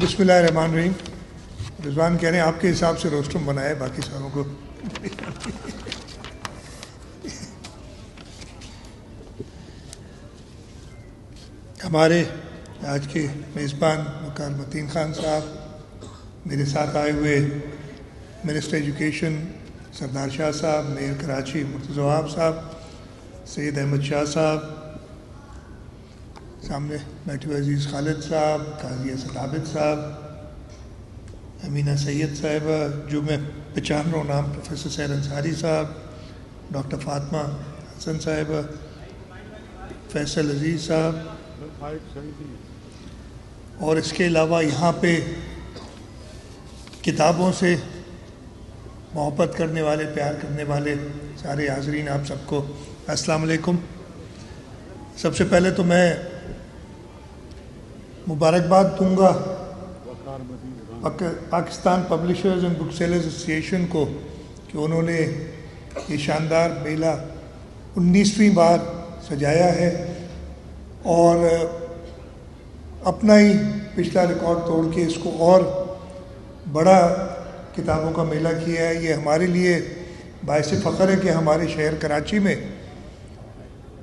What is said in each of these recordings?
بسم اللہ الرحمن الرحیم. رضوان کہہ رہے ہیں آپ کے حساب سے روسٹم بنا ہے، باقی ساروں کو ہمارے آج کے میزبان وقار متین خان صاحب، میرے ساتھ آئے ہوئے منسٹر ایجوکیشن سردار شاہ صاحب، میئر کراچی مرتضی وہاب صاحب، سید احمد شاہ صاحب، سامنے بیٹھے ہوئے عزیز خالد صاحب، قاضی اسد عابد صاحب، امینہ سید صاحبہ، جو میں پہچان رہا ہوں نام، پروفیسر سیر انصاری صاحب، ڈاکٹر فاطمہ حسن صاحبہ، فیصل عزیز صاحب، اور اس کے علاوہ یہاں پہ کتابوں سے محبت کرنے والے، پیار کرنے والے سارے حاضرین، آپ سب کو السلام علیکم. سب سے پہلے تو میں مبارکباد دوں گا Pakistan publishers and book sellers association کو کہ انہوں نے یہ شاندار میلہ 19ویں بار سجایا ہے اور اپنا ہی پچھلا ریکارڈ توڑ کے اس کو اور بڑا کتابوں کا میلہ کیا ہے. یہ ہمارے لیے باعث فخر ہے کہ ہمارے شہر کراچی میں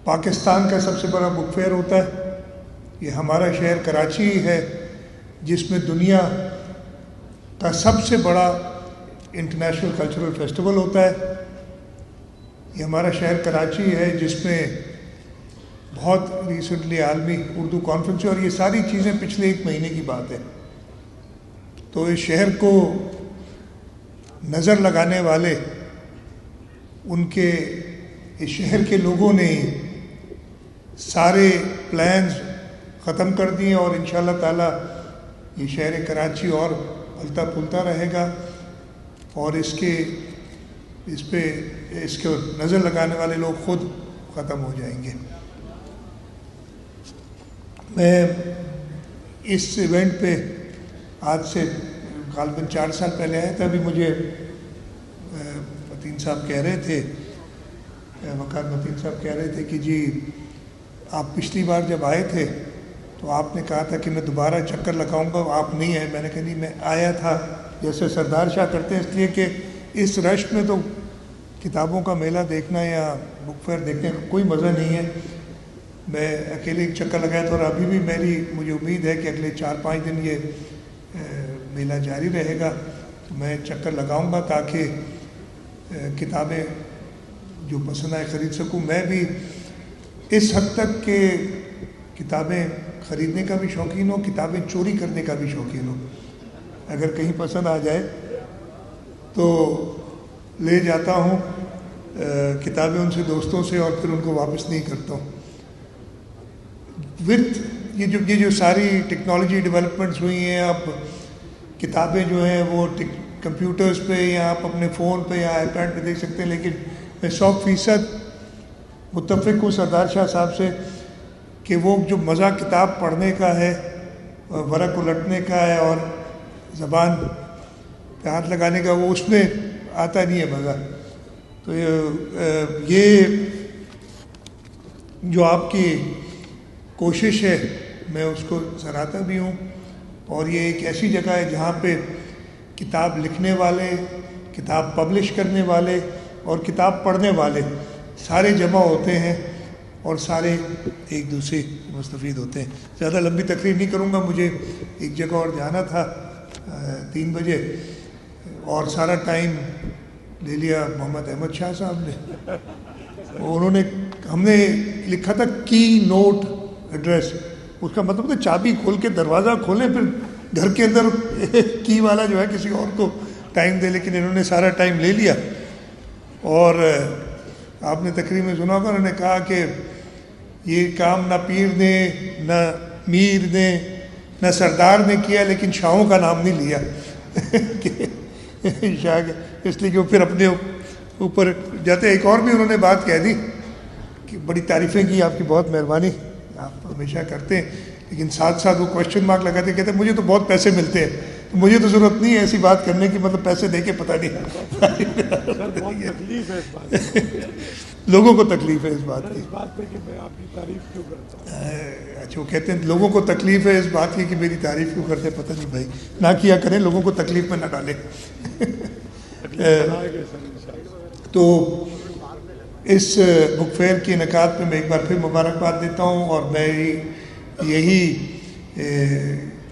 پاکستان کا سب سے بڑا بک فیئر ہوتا ہے. یہ ہمارا شہر کراچی ہی ہے جس میں دنیا کا سب سے بڑا انٹرنیشنل کلچرل فیسٹیول ہوتا ہے. یہ ہمارا شہر کراچی ہے جس میں بہت ریسنٹلی عالمی اردو کانفرنس، اور یہ ساری چیزیں پچھلے 1 مہینے کی بات ہے. تو اس شہر کو نظر لگانے والے ان کے اس شہر کے لوگوں نے سارے پلانز ختم کر دیے اور انشاءاللہ تعالی یہ شہر کراچی اور پھلتا پھولتا رہے گا اور اس کو نظر لگانے والے لوگ خود ختم ہو جائیں گے. میں اس ایونٹ پہ آج سے غالباً 4 سال پہلے آیا تھا. ابھی مجھے متین صاحب کہہ رہے تھے، وقار متین صاحب کہہ رہے تھے کہ جی آپ پچھلی بار جب آئے تھے تو آپ نے کہا تھا کہ میں دوبارہ چکر لگاؤں گا، آپ نہیں آئے. میں نے کہا نہیں، میں آیا تھا جیسے سردار شاہ کرتے ہیں، اس لیے کہ اس رش میں تو کتابوں کا میلہ دیکھنا یا بک فیئر دیکھنے کا کوئی مزہ نہیں ہے. میں اکیلے ایک چکر لگایا تھا اور ابھی بھی مجھے امید ہے کہ اگلے 4-5 دن یہ میلہ جاری رہے گا. تو میں چکر لگاؤں گا تاکہ کتابیں جو پسند آئے خرید سکوں. میں بھی اس حد تک کہ کتابیں خریدنے کا بھی شوقین ہوں، کتابیں چوری کرنے کا بھی شوقین ہوں. اگر کہیں پسند آ جائے تو لے جاتا ہوں کتابیں ان سے، دوستوں سے، اور پھر ان کو واپس نہیں کرتا ہوں. یہ جو ساری ٹیکنالوجی ڈیولپمنٹس ہوئی ہیں، اب کتابیں جو ہیں وہ کمپیوٹرز پہ یا آپ اپنے فون پہ یا آئی پیڈ پہ دیکھ سکتے ہیں، لیکن میں 100% متفق ہوں سردار شاہ صاحب سے کہ وہ جو مزہ کتاب پڑھنے کا ہے، ورق الٹنے کا ہے اور زبان پہ ہاتھ لگانے کا، وہ اس میں آتا نہیں ہے مزہ. تو یہ جو آپ کی کوشش ہے میں اس کو سراہتا بھی ہوں، اور یہ ایک ایسی جگہ ہے جہاں پہ کتاب لکھنے والے، کتاب پبلش کرنے والے اور کتاب پڑھنے والے سارے جمع ہوتے ہیں اور سارے ایک دوسرے مستفید ہوتے ہیں. زیادہ لمبی تقریر نہیں کروں گا، مجھے ایک جگہ اور جانا تھا 3 بجے، اور سارا ٹائم لے لیا محمد احمد شاہ صاحب نے. ہم نے لکھا تھا کی نوٹ ایڈریس، اس کا مطلب تھا چابی کھول کے دروازہ کھولیں پھر گھر کے اندر کی والا جو ہے کسی اور کو ٹائم دے، لیکن انہوں نے سارا ٹائم لے لیا. اور آپ نے تقریر میں سنا ہوگا، انہوں نے کہا کہ یہ کام نہ پیر نے، نہ میر نے، نہ سردار نے کیا، لیکن شاہوں کا نام نہیں لیا شاہ، اس لیے کہ وہ پھر اپنے اوپر جاتے. ایک اور بھی انہوں نے بات کہہ دی کہ بڑی تعریفیں کی، آپ کی بہت مہربانی، آپ ہمیشہ کرتے ہیں، لیکن ساتھ ساتھ وہ کوشچن مارک لگاتے، کہتے ہیں مجھے تو بہت پیسے ملتے ہیں تو مجھے تو ضرورت نہیں ہے ایسی بات کرنے کی، مطلب پیسے دے کے پتہ نہیں تکلیف ہے اس بات لوگوں کو تکلیف ہے اس بات کی، اس بات پہ کہ میں آپ کی تعریف کیوں کرتا ہوں. اچھا وہ کہتے ہیں لوگوں کو تکلیف ہے اس بات کی کہ میری تعریف کیوں کرتے، پتہ نہیں بھائی، نہ کیا کریں، لوگوں کو تکلیف میں نہ ڈالیں. تو اس بک فیئر کے انعقاد پہ میں ایک بار پھر مبارکباد دیتا ہوں، اور میں یہی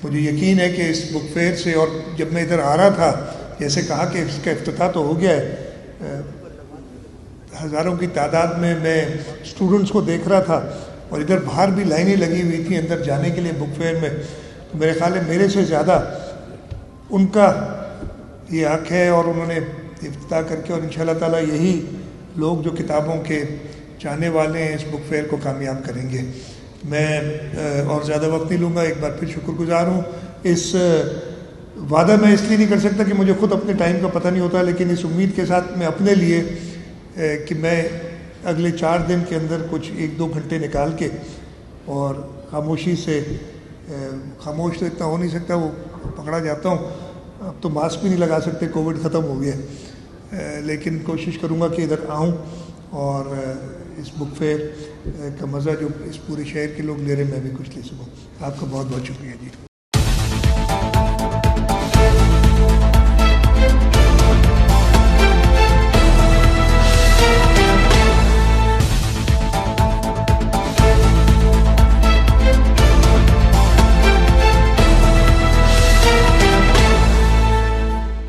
مجھے یقین ہے کہ اس بک فیئر سے، اور جب میں ادھر آ رہا تھا جیسے کہا کہ اس کا افتتاح تو ہو گیا ہے، ہزاروں کی تعداد میں اسٹوڈنٹس کو دیکھ رہا تھا، اور ادھر باہر بھی لائنیں لگی ہوئی تھیں اندر جانے کے لیے بک فیئر میں. تو میرے خیال ہے میرے سے زیادہ ان کا یہ حق ہے، اور انہوں نے افتتاح کر کے، اور ان شاء اللہ تعالیٰ یہی لوگ جو کتابوں کے چاہنے والے ہیں اس بک فیئر کو کامیاب کریں گے. میں اور زیادہ وقت نہیں لوں گا، ایک بار پھر شکر گزار ہوں. اس وعدہ میں اس لیے نہیں کر سکتا کہ مجھے خود اپنے ٹائم کا پتہ نہیں ہوتا، لیکن اس امید کے ساتھ میں اپنے لیے کہ میں اگلے 4 دن کے اندر کچھ 1-2 گھنٹے نکال کے اور خاموشی سے، خاموش تو اتنا ہو نہیں سکتا، وہ پکڑا جاتا ہوں. اب تو ماسک بھی نہیں لگا سکتے، کووڈ ختم ہو گیا، لیکن کوشش کروں گا کہ ادھر آؤں اور اس بک فیئر کا مزہ جو اس پورے شہر کے لوگ لے رہے ہیں میں بھی کچھ لے سکوں. آپ کا بہت بہت شکریہ جی.